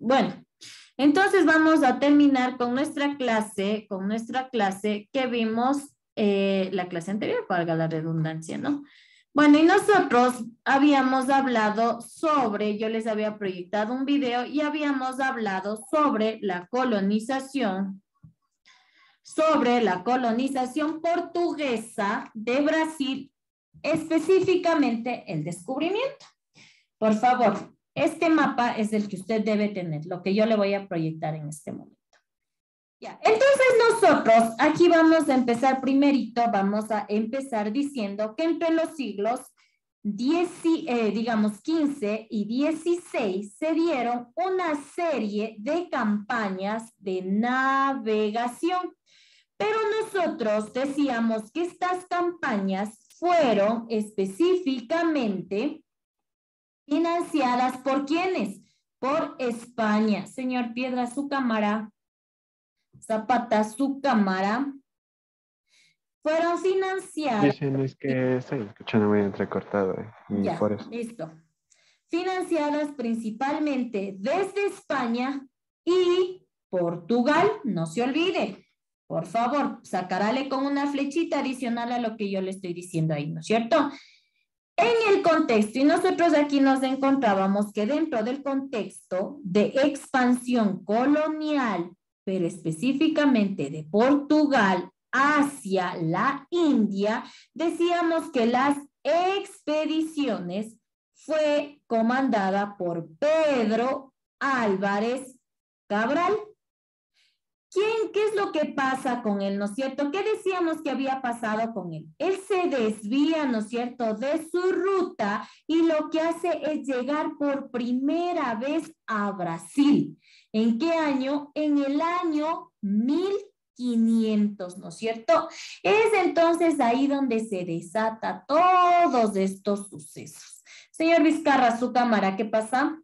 Bueno, entonces vamos a terminar con nuestra clase que vimos la clase anterior, valga la redundancia, ¿no? Bueno, y nosotros habíamos hablado sobre, yo les había proyectado un video y habíamos hablado sobre la colonización portuguesa de Brasil, específicamente el descubrimiento. Por favor, este mapa es el que usted debe tener, lo que yo le voy a proyectar en este momento. Ya, entonces nosotros aquí vamos a empezar primerito, vamos a empezar diciendo que entre los siglos 15 y 16 se dieron una serie de campañas de navegación. Pero nosotros decíamos que estas campañas fueron específicamente financiadas ¿por quiénes? Por España. Señor Piedra, su cámara. Zapata, su cámara. Fueron financiadas. Dicen es que estoy escuchando muy entrecortado. Y Ya, por eso. listo. Financiadas principalmente desde España y Portugal, no se olvide. Por favor, sacarale con una flechita adicional a lo que yo le estoy diciendo ahí, ¿no es cierto? En el contexto, y nosotros aquí nos encontrábamos que dentro del contexto de expansión colonial, pero específicamente de Portugal hacia la India, decíamos que las expediciones fue comandada por Pedro Álvarez Cabral. ¿Qué es lo que pasa con él, no es cierto? ¿Qué decíamos que había pasado con él? Él se desvía, ¿no es cierto?, de su ruta y lo que hace es llegar por primera vez a Brasil. ¿En qué año? En el año 1500, ¿no es cierto? Es entonces ahí donde se desata todos estos sucesos. Señor Vizcarra, su cámara, ¿qué pasa?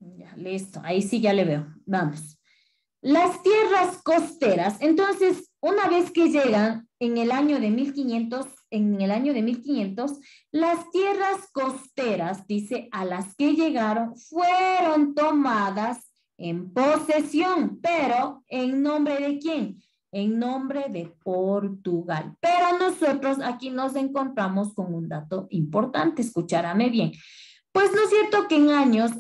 Ya, listo, ahí sí ya le veo. Vamos. Las tierras costeras, entonces, una vez que llegan en el año de 1500, las tierras costeras, dice, a las que llegaron, fueron tomadas en posesión, pero ¿en nombre de quién? En nombre de Portugal. Pero nosotros aquí nos encontramos con un dato importante, escúchame bien. Pues no es cierto que en años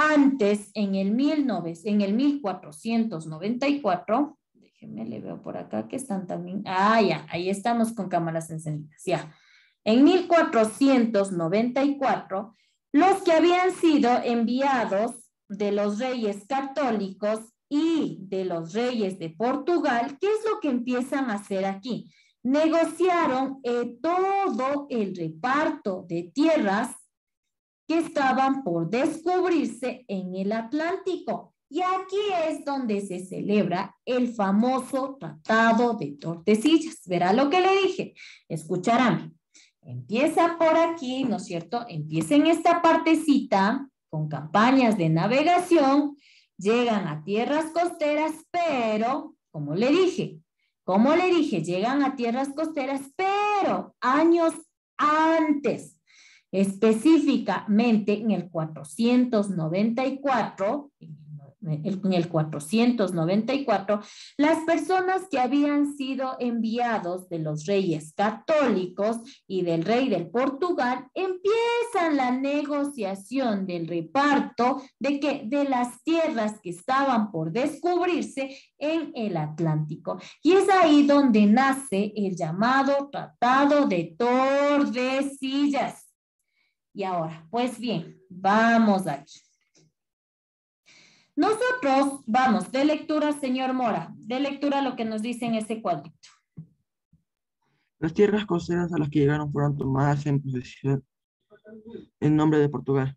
antes, en el 1494, déjenme, le veo por acá que están también, ya, ahí estamos con cámaras encendidas, ya. En 1494, los que habían sido enviados de los reyes católicos y de los reyes de Portugal, ¿qué es lo que empiezan a hacer aquí? Negociaron todo el reparto de tierras que estaban por descubrirse en el Atlántico. Y aquí es donde se celebra el famoso Tratado de Tordesillas. Verá lo que le dije. Escucharán. Empieza por aquí, ¿no es cierto? Empieza en esta partecita con campañas de navegación, llegan a tierras costeras, pero, como le dije, llegan a tierras costeras, pero años antes. Específicamente en el 494, las personas que habían sido enviados de los reyes católicos y del rey del Portugal empiezan la negociación del reparto de las tierras que estaban por descubrirse en el Atlántico. Y es ahí donde nace el llamado Tratado de Tordesillas. Y ahora, pues bien, vamos aquí. Nosotros vamos de lectura, señor Mora, de lectura lo que nos dice en ese cuadrito. Las tierras costeras a las que llegaron fueron tomadas en posesión en nombre de Portugal.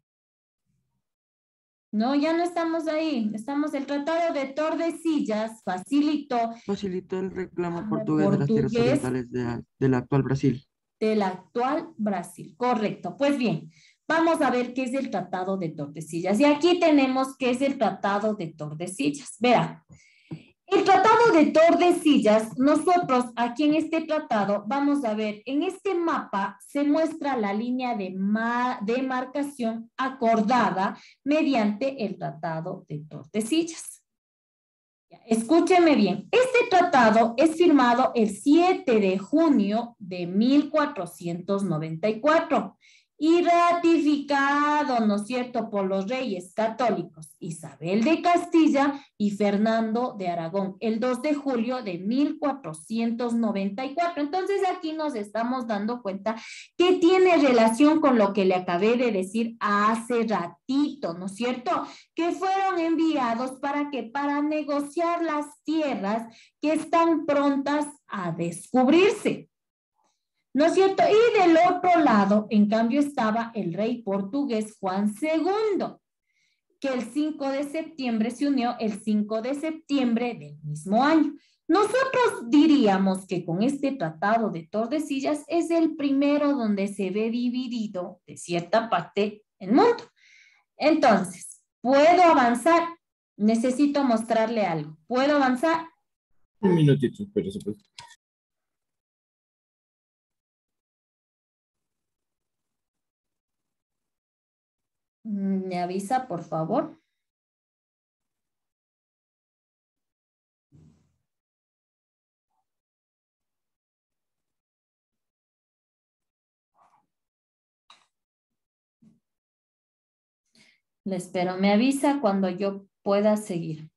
No, ya no estamos ahí. El Tratado de Tordesillas facilitó el reclamo portugués de las tierras orientales del actual Brasil. Del actual Brasil, correcto. Pues bien, vamos a ver qué es el Tratado de Tordesillas. Y aquí tenemos qué es el Tratado de Tordesillas. Verá, El Tratado de Tordesillas, nosotros aquí en este tratado vamos a ver, en este mapa se muestra la línea de demarcación acordada mediante el Tratado de Tordesillas. Escúcheme bien, este tratado es firmado el 7 de junio de 1494 y ratificado, ¿no es cierto?, por los reyes católicos Isabel de Castilla y Fernando de Aragón, el 2 de julio de 1494. Entonces aquí nos estamos dando cuenta que tiene relación con lo que le acabé de decir hace ratito, ¿no es cierto?, que fueron enviados para que para negociar las tierras que están prontas a descubrirse. ¿No es cierto? Y del otro lado, en cambio, estaba el rey portugués Juan II, que el 5 de septiembre se unió el 5 de septiembre del mismo año. Nosotros diríamos que con este tratado de Tordesillas es el primero donde se ve dividido de cierta parte el mundo. Entonces, ¿puedo avanzar? Necesito mostrarle algo. ¿Puedo avanzar? Un minutito, espérese, pues. ¿Me avisa, por favor? Le espero. Me avisa cuando yo pueda seguir.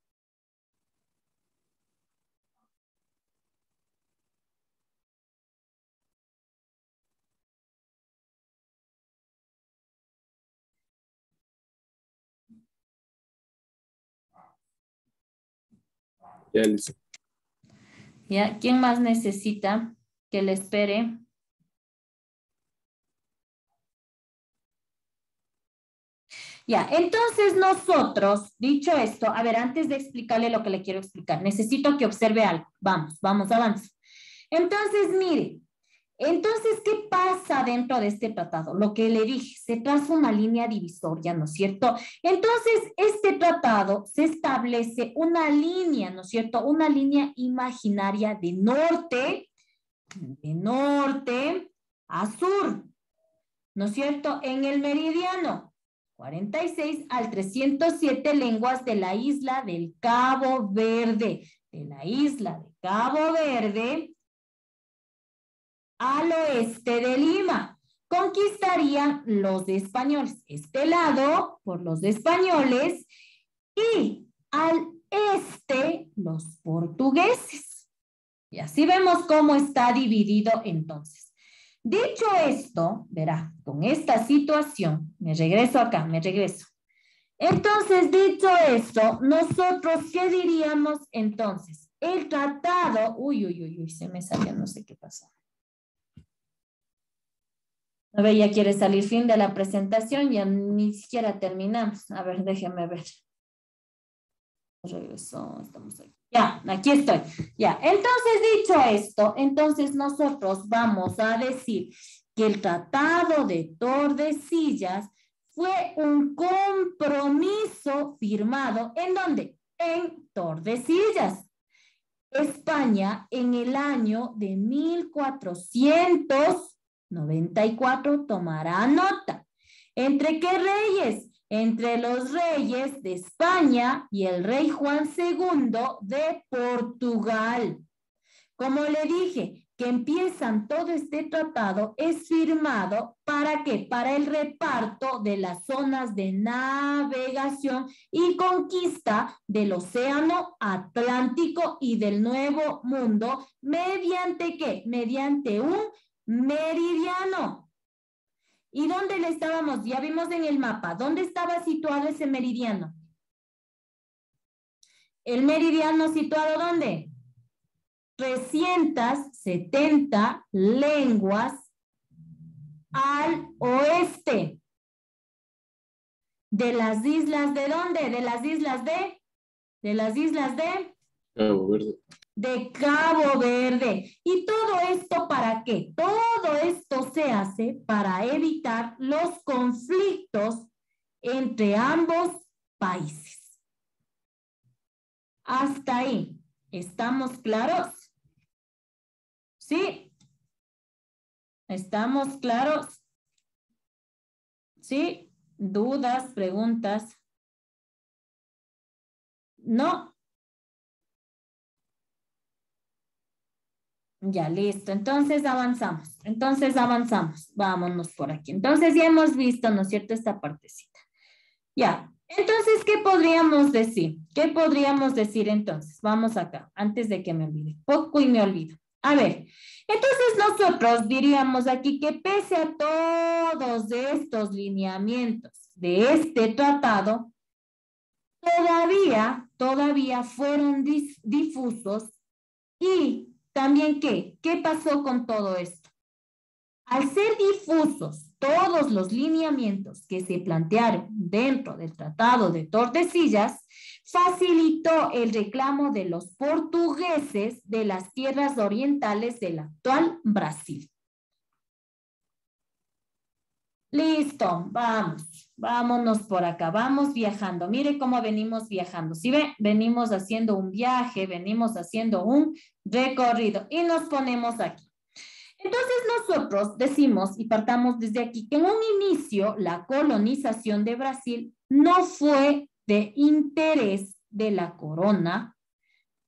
Ya listo. ¿Ya? ¿Quién más necesita que le espere? Ya, entonces nosotros, dicho esto, a ver, antes de explicarle lo que le quiero explicar, necesito que observe algo. Vamos, avanza. Entonces, mire, entonces, ¿qué pasa dentro de este tratado? Lo que le dije, se traza una línea divisoria, ¿no es cierto? Entonces, este tratado se establece una línea, ¿no es cierto? Una línea imaginaria de norte a sur, ¿no es cierto? En el meridiano 46 al 307 lenguas de la isla del Cabo Verde, de la isla de Cabo Verde al oeste de Lima. Conquistarían los españoles, este lado por los españoles y al este los portugueses. Y así vemos cómo está dividido entonces. Dicho esto, verá, con esta situación, me regreso acá, Entonces, dicho esto, nosotros, ¿qué diríamos entonces? El tratado, se me salió, no sé qué pasó. A ver, ya quiere salir fin de la presentación, ya ni siquiera terminamos. A ver, déjeme ver. Regresó, estamos aquí. Ya, aquí estoy. Ya, entonces dicho esto, entonces nosotros vamos a decir que el Tratado de Tordesillas fue un compromiso firmado, ¿en dónde? En Tordesillas, España, en el año de 1494, tomará nota. ¿Entre qué reyes? Entre los reyes de España y el rey Juan II de Portugal. Como le dije, que empiezan todo este tratado es firmado ¿para qué? Para el reparto de las zonas de navegación y conquista del océano Atlántico y del Nuevo Mundo, ¿mediante qué? Mediante un meridiano. ¿Y dónde le estábamos? Ya vimos en el mapa. ¿Dónde estaba situado ese meridiano? ¿El meridiano situado dónde? 370 lenguas al oeste. ¿De las islas de dónde? ¿De las islas de? ¿De las islas de? Cabo Verde. De Cabo Verde. ¿Y todo esto para qué? Todo esto se hace para evitar los conflictos entre ambos países. Hasta ahí. ¿Estamos claros? ¿Sí? ¿Estamos claros? ¿Sí? ¿Dudas, preguntas? ¿No? Ya, listo. Entonces avanzamos. Vámonos por aquí. Entonces ya hemos visto, ¿no es cierto?, esta partecita. Ya. Entonces, ¿qué podríamos decir? ¿Qué podríamos decir entonces? Vamos acá, antes de que me olvide. Poco y me olvido. A ver, entonces nosotros diríamos aquí que pese a todos estos lineamientos de este tratado, todavía fueron difusos. Y también, ¿qué pasó con todo esto? Al ser difusos todos los lineamientos que se plantearon dentro del Tratado de Tordesillas, facilitó el reclamo de los portugueses de las tierras orientales del actual Brasil. Listo, vámonos por acá, vamos viajando. Mire cómo venimos viajando. ¿Sí ve? Venimos haciendo un viaje, venimos haciendo un recorrido y nos ponemos aquí. Entonces nosotros decimos y partamos desde aquí que en un inicio la colonización de Brasil no fue de interés de la corona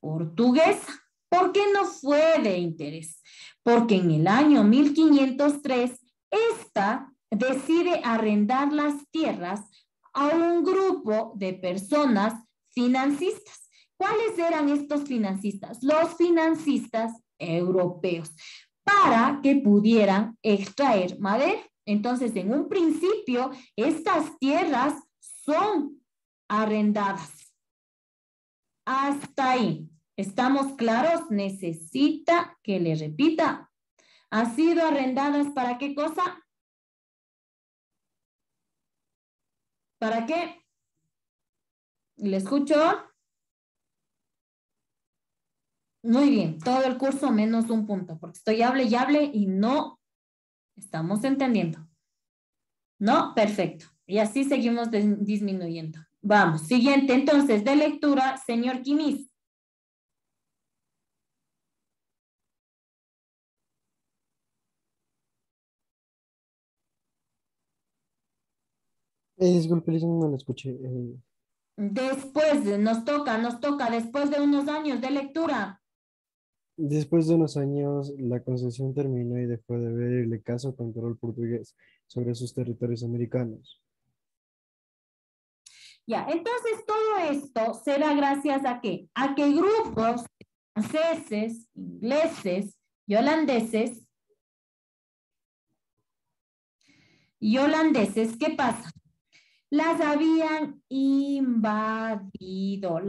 portuguesa. ¿Por qué no fue de interés? Porque en el año 1503 esta decide arrendar las tierras a un grupo de personas financistas. ¿Cuáles eran estos financistas? Los financistas europeos, para que pudieran extraer madera. Entonces, en un principio, estas tierras son arrendadas. Hasta ahí. ¿Estamos claros? Necesita que le repita. ¿Han sido arrendadas para qué cosa? ¿Para qué? ¿Le escucho? Muy bien, todo el curso menos un punto, porque estoy hable y no estamos entendiendo. ¿No? Perfecto. Y así seguimos disminuyendo. Vamos, siguiente entonces de lectura, señor Quimis. Disculpe, Lisa, no lo escuché. Después, nos toca, después de unos años de lectura. Después de unos años, la concesión terminó y dejó de haberle caso al control portugués sobre sus territorios americanos. Ya, entonces todo esto se da gracias a qué? A que grupos franceses, ingleses y holandeses, ¿qué pasa? Las habían invadido.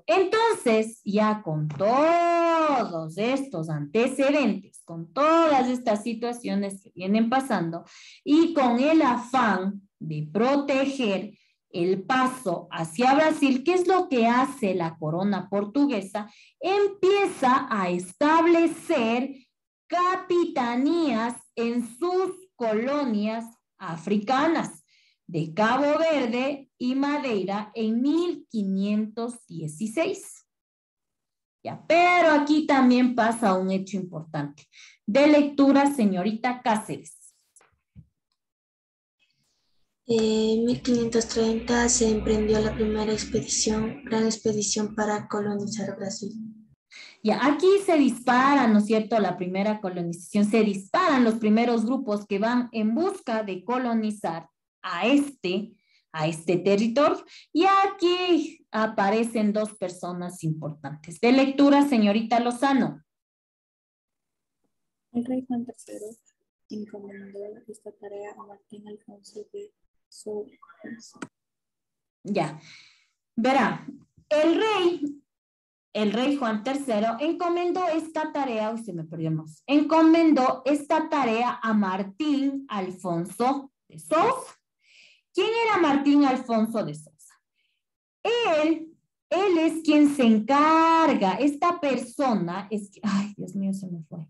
Entonces, ya con todos estos antecedentes, con todas estas situaciones que vienen pasando y con el afán de proteger el paso hacia Brasil, ¿qué es lo que hace la corona portuguesa? Empieza a establecer capitanías en sus colonias africanas de Cabo Verde y Madeira en 1516. Ya, pero aquí también pasa un hecho importante. De lectura, señorita Cáceres. En 1530 se emprendió la primera gran expedición para colonizar Brasil. Ya, aquí se dispara, ¿no es cierto?, la primera colonización, se disparan los primeros grupos que van en busca de colonizar a este territorio. Y aquí aparecen dos personas importantes. De lectura, señorita Lozano. El rey Juan III encomendó esta tarea a Martín Alfonso de Sousa. Ya, verá, el rey Juan III encomendó esta tarea, encomendó esta tarea a Martín Alfonso de Sousa. ¿Quién era Martín Alfonso de Sousa? Él es quien se encarga, esta persona es, ay, Dios mío, se me fue.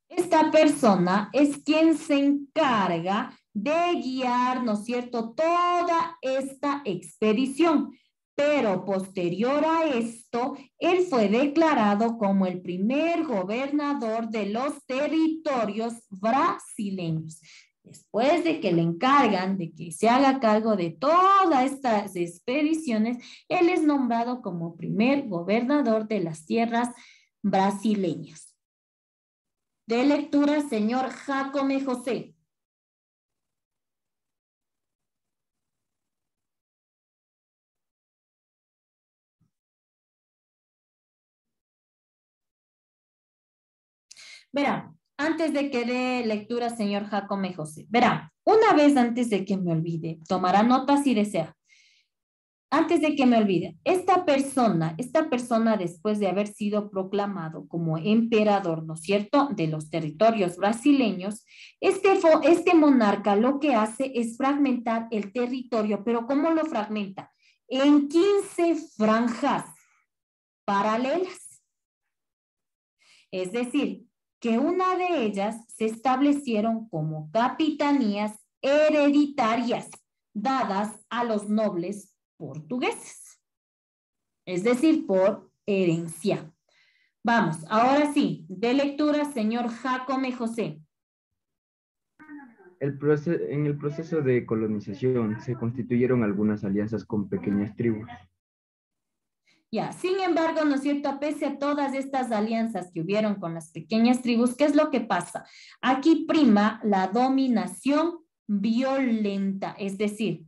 Esta persona es quien se encarga de guiar, ¿no es cierto?, toda esta expedición. pero posterior a esto, él fue declarado como el primer gobernador de los territorios brasileños. Después de que le encargan de que se haga cargo de todas estas expediciones, él es nombrado como primer gobernador de las tierras brasileñas. De lectura, señor Jacome José. Verá, antes de que dé lectura, señor Jacome José, verá, una vez antes de que me olvide, tomará nota si desea. Antes de que me olvide, esta persona después de haber sido proclamado como emperador, ¿no es cierto?, de los territorios brasileños, este monarca lo que hace es fragmentar el territorio, pero ¿cómo lo fragmenta? En 15 franjas paralelas. Es decir, que una de ellas se establecieron como capitanías hereditarias dadas a los nobles portugueses, es decir, por herencia. Vamos, ahora sí, de lectura, señor Jacome José. En el proceso de colonización se constituyeron algunas alianzas con pequeñas tribus. Ya, sin embargo, ¿no es cierto? Pese a todas estas alianzas que hubieron con las pequeñas tribus, ¿qué es lo que pasa? Aquí prima la dominación violenta, es decir,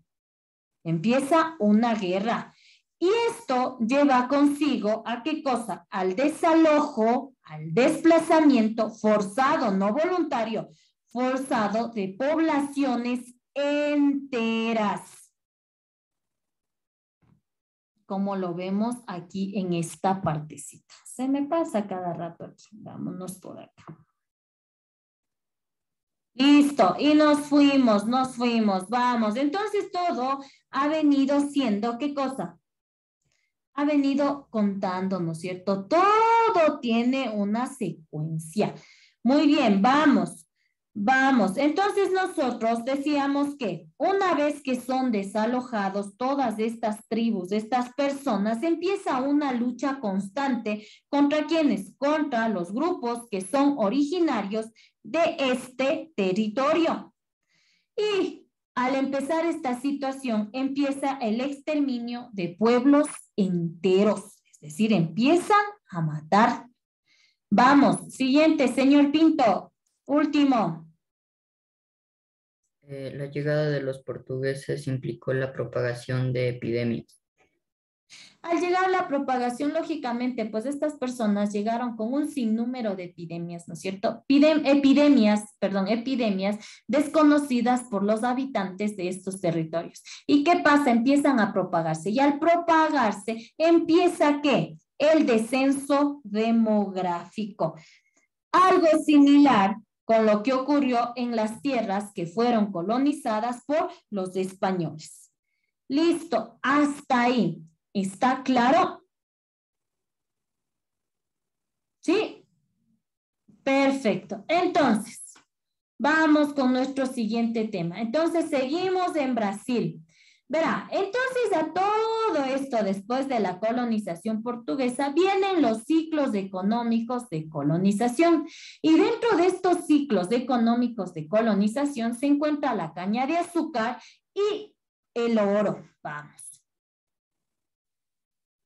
empieza una guerra. Y esto lleva consigo a qué cosa? Al desalojo, al desplazamiento forzado, no voluntario, forzado de poblaciones enteras. Como lo vemos aquí en esta partecita. Se me pasa cada rato aquí. Vámonos por acá. Listo, y nos fuimos, vamos. Entonces todo ha venido siendo, ¿qué cosa? Ha venido contando, ¿no es cierto? Todo tiene una secuencia. Muy bien, vamos. Vamos, entonces nosotros decíamos que una vez que son desalojados todas estas tribus, estas personas, empieza una lucha constante contra quienes, contra los grupos que son originarios de este territorio. Y al empezar esta situación, empieza el exterminio de pueblos enteros, es decir, empiezan a matar. Vamos, siguiente, señor Pinto, último. La llegada de los portugueses implicó la propagación de epidemias. Al llegar la propagación, lógicamente, pues estas personas llegaron con un sinnúmero de epidemias, ¿no es cierto? Epidemias desconocidas por los habitantes de estos territorios. ¿Y qué pasa? Empiezan a propagarse. Y al propagarse, ¿empieza qué? El descenso demográfico. Algo similar con lo que ocurrió en las tierras que fueron colonizadas por los españoles. Listo, hasta ahí. ¿Está claro? ¿Sí? Perfecto. Entonces, vamos con nuestro siguiente tema. Entonces, seguimos en Brasil. Verá, entonces a todo esto, después de la colonización portuguesa, vienen los ciclos económicos de colonización. Y dentro de estos ciclos económicos de colonización se encuentra la caña de azúcar y el oro. Vamos.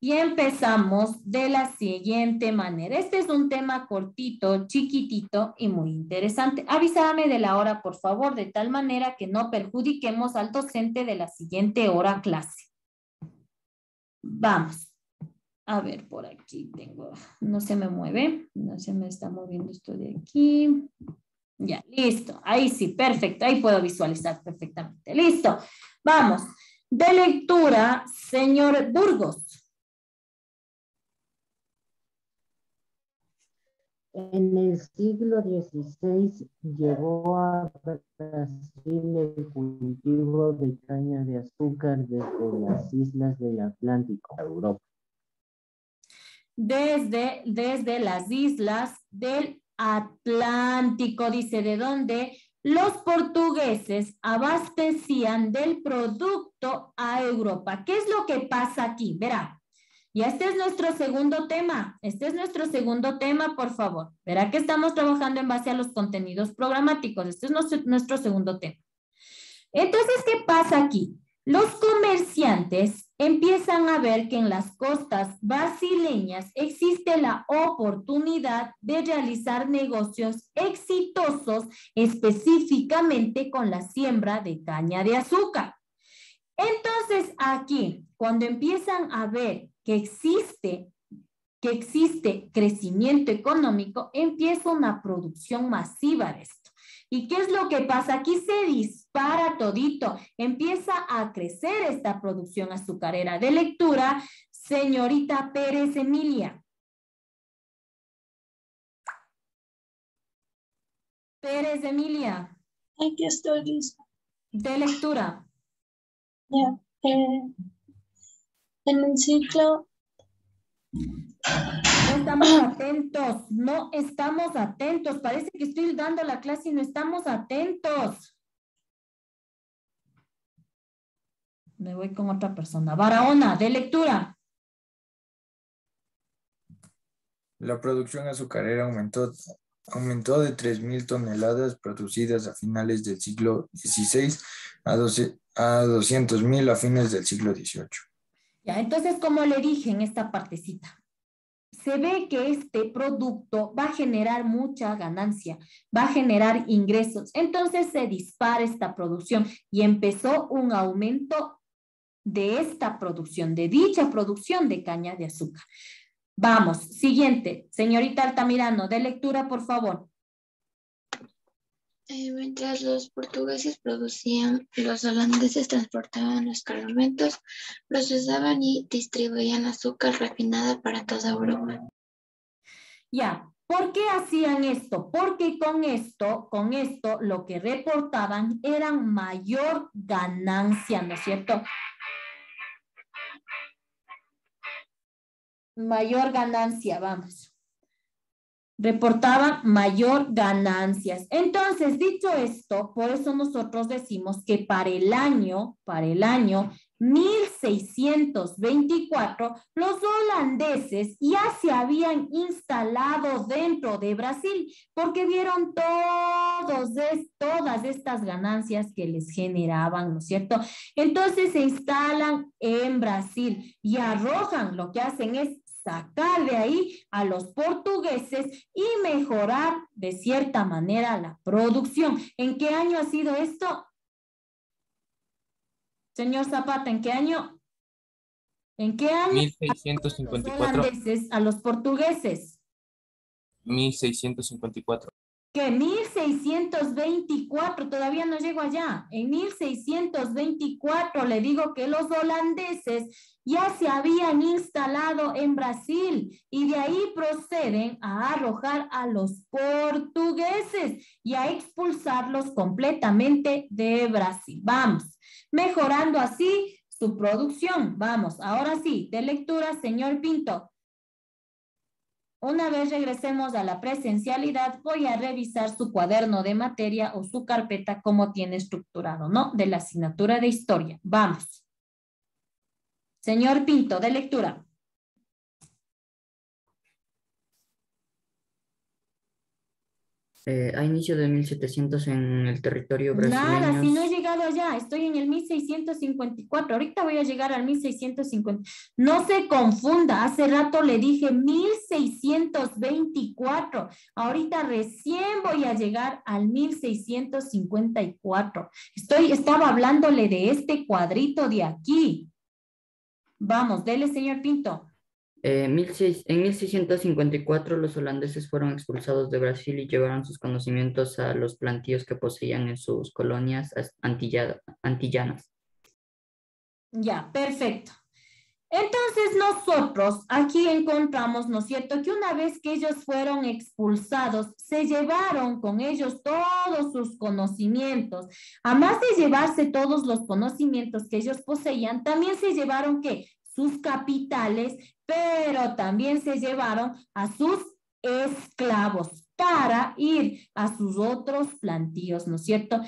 Y empezamos de la siguiente manera. Este es un tema cortito, chiquitito y muy interesante. Avísame de la hora, por favor, de tal manera que no perjudiquemos al docente de la siguiente hora clase. Vamos. A ver, por aquí tengo, no se me mueve, no se me está moviendo esto de aquí. Ya, listo. Ahí sí, perfecto. Ahí puedo visualizar perfectamente. Listo. Vamos. De lectura, señor Burgos. En el siglo XVI llegó a Brasil el cultivo de caña de azúcar desde las islas del Atlántico a Europa. Desde las islas del Atlántico, dice, ¿de dónde? los portugueses abastecían del producto a Europa. ¿Qué es lo que pasa aquí? Verá, y este es nuestro segundo tema. Este es nuestro segundo tema, por favor. Verá que estamos trabajando en base a los contenidos programáticos. Este es nuestro segundo tema. Entonces, ¿qué pasa aquí? Los comerciantes empiezan a ver que en las costas brasileñas existe la oportunidad de realizar negocios exitosos, específicamente con la siembra de caña de azúcar. Entonces, aquí, cuando empiezan a ver que existe crecimiento económico, empieza una producción masiva de esto. ¿Y qué es lo que pasa? Aquí se dispara todito, empieza a crecer esta producción azucarera. De lectura, señorita Pérez Emilia. Pérez Emilia. Aquí estoy lista. De lectura. Ya. En el ciclo. No estamos atentos, no estamos atentos. Parece que estoy dando la clase y no estamos atentos. Me voy con otra persona. Barahona, de lectura. La producción azucarera aumentó de 3.000 toneladas producidas a finales del siglo XVI a 200.000 a fines del siglo XVIII. Ya, entonces, como le dije en esta partecita, se ve que este producto va a generar mucha ganancia, va a generar ingresos. Entonces se dispara esta producción y empezó un aumento de esta producción, de dicha producción de caña de azúcar. Vamos, siguiente. Señorita Altamirano, de lectura, por favor. Mientras los portugueses producían, los holandeses transportaban los cargamentos, procesaban y distribuían azúcar refinada para toda Europa. Ya, ¿por qué hacían esto? Porque con esto lo que reportaban era mayor ganancia, ¿no es cierto? Mayor ganancia, vamos. Reportaban mayor ganancias. Entonces, dicho esto, por eso nosotros decimos que para el año 1624, los holandeses ya se habían instalado dentro de Brasil porque vieron todas estas ganancias que les generaban, ¿no es cierto? Entonces se instalan en Brasil y arrojan, lo que hacen es sacar de ahí a los portugueses y mejorar de cierta manera la producción. ¿En qué año ha sido esto? Señor Zapata, ¿en qué año? ¿En qué año? 1654. Los holandeses a los portugueses. 1654. ¿Qué? 1624, todavía no llego allá. En 1624 le digo que los holandeses ya se habían instalado en Brasil y de ahí proceden a arrojar a los portugueses y a expulsarlos completamente de Brasil. Vamos, mejorando así su producción. Vamos, ahora sí, de lectura, señor Pinto. Una vez regresemos a la presencialidad, voy a revisar su cuaderno de materia o su carpeta, cómo tiene estructurado, ¿no? De la asignatura de historia. Vamos. Señor Pinto, de lectura. A inicio de 1700 en el territorio brasileño. Nada, si no he llegado allá, estoy en el 1654, ahorita voy a llegar al 1650. No se confunda, hace rato le dije 1624, ahorita recién voy a llegar al 1654. Estaba hablándole de este cuadrito de aquí. Vamos, dele, señor Pinto. En 1654 los holandeses fueron expulsados de Brasil y llevaron sus conocimientos a los plantíos que poseían en sus colonias antillanas. Ya, perfecto. Entonces nosotros aquí encontramos, ¿no es cierto?, que una vez que ellos fueron expulsados, se llevaron con ellos todos sus conocimientos. Además de llevarse todos los conocimientos que ellos poseían, también se llevaron, ¿qué? Sus capitales, pero también se llevaron a sus esclavos. para ir a sus otros plantíos, ¿no es cierto?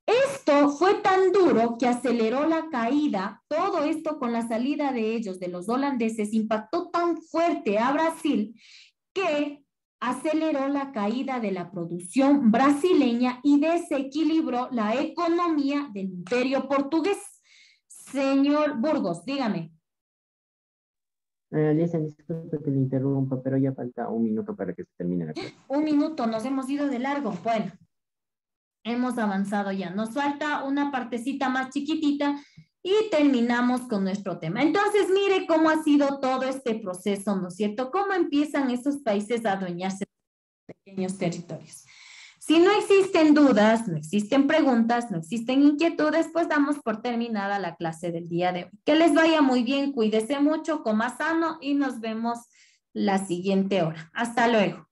Esto fue tan duro que aceleró la caída, todo esto con la salida de ellos, de los holandeses, impactó tan fuerte a Brasil que aceleró la caída de la producción brasileña y desequilibró la economía del imperio portugués. Señor Burgos, dígame. Lisa, disculpe que le interrumpa, pero ya falta un minuto para que se termine la clase. Un minuto, nos hemos ido de largo. Bueno, hemos avanzado ya. Nos falta una partecita más chiquitita y terminamos con nuestro tema. Entonces, mire cómo ha sido todo este proceso, ¿no es cierto? Cómo empiezan esos países a adueñarse de pequeños territorios. Si no existen dudas, no existen preguntas, no existen inquietudes, pues damos por terminada la clase del día de hoy. Que les vaya muy bien, cuídese mucho, coma sano y nos vemos la siguiente hora. Hasta luego.